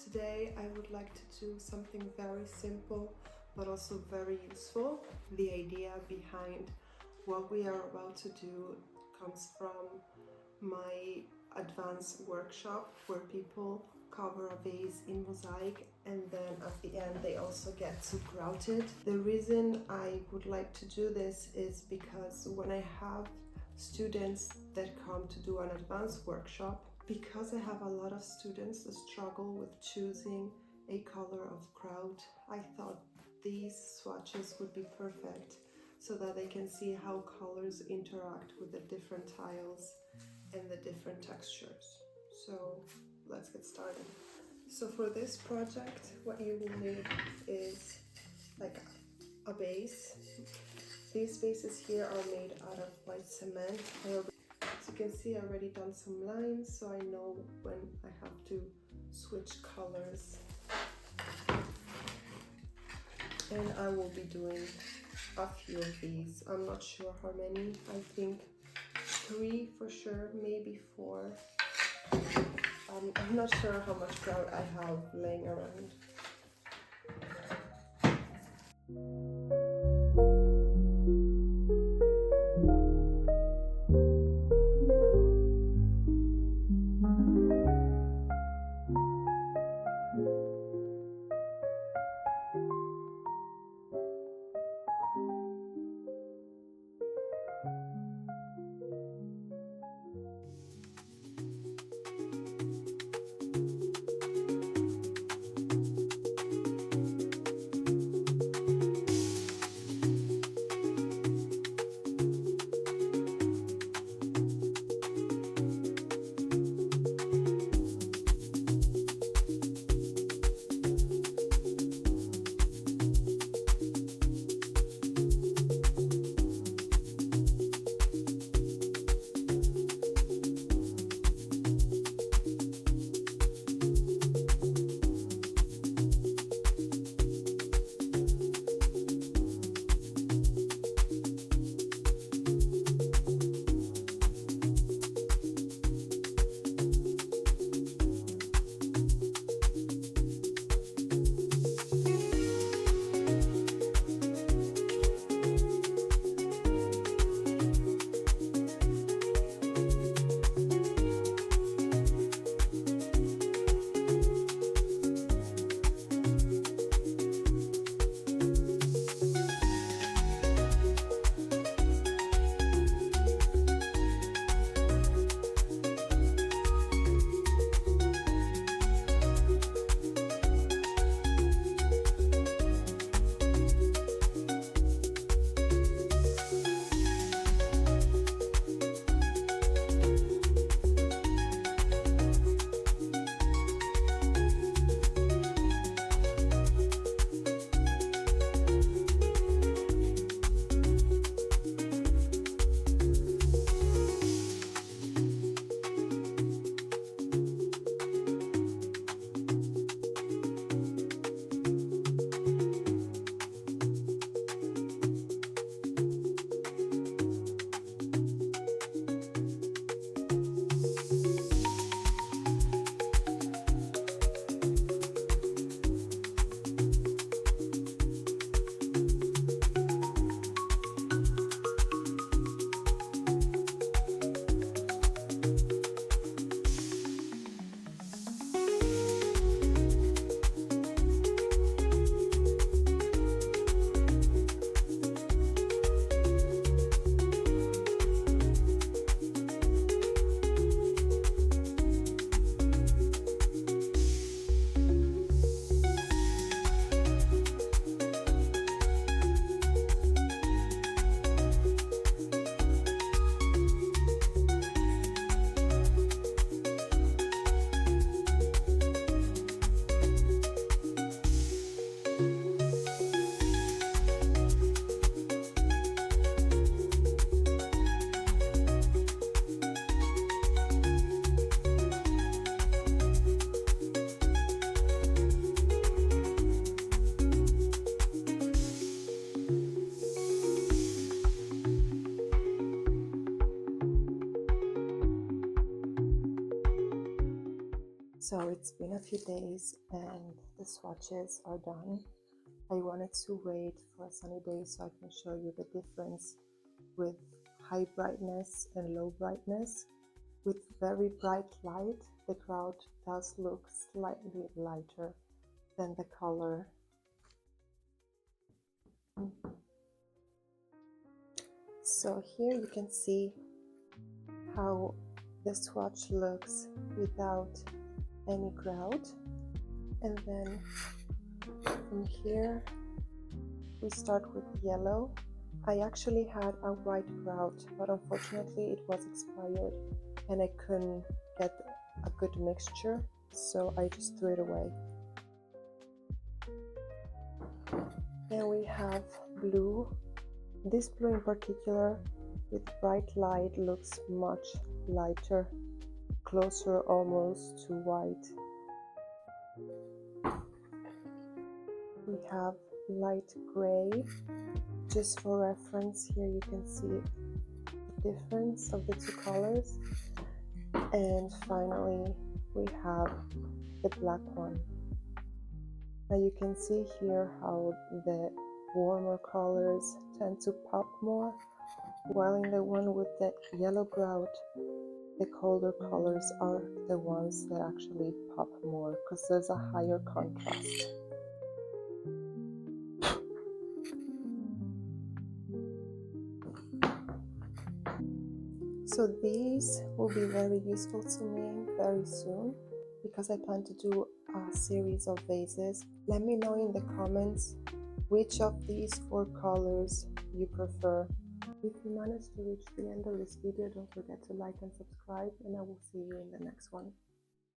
Today I would like to do something very simple but also very useful. The idea behind what we are about to do comes from my advanced workshop where people cover a vase in mosaic and then at the end they also get to grout it. The reason I would like to do this is because when I have students that come to do an advanced workshop, because I have a lot of students that struggle with choosing a color of grout, I thought these swatches would be perfect so that they can see how colors interact with the different tiles and the different textures. So let's get started. So for this project, what you will need is like a base. These bases here are made out of white cement. As you can see, I already done some lines, so I know when I have to switch colors. And I will be doing a few of these. I'm not sure how many. I think 3 for sure, maybe 4. I'm not sure how much grout I have laying around. So it's been a few days and the swatches are done. I wanted to wait for a sunny day so I can show you the difference with high brightness and low brightness. With very bright light, the grout does look slightly lighter than the color. So here you can see how the swatch looks without any grout, and then from here we start with yellow. I actually had a white grout, but unfortunately it was expired and I couldn't get a good mixture, so I just threw it away. Then we have blue. This blue in particular with bright light looks much lighter, closer almost to white. We have light gray. Just for reference, here you can see the difference of the two colors. And finally, we have the black one. Now you can see here how the warmer colors tend to pop more, while in the one with the yellow grout, the colder colors are the ones that actually pop more because there's a higher contrast. So these will be very useful to me very soon because I plan to do a series of vases. Let me know in the comments which of these 4 colors you prefer. If you managed to reach the end of this video, don't forget to like and subscribe, and I will see you in the next one.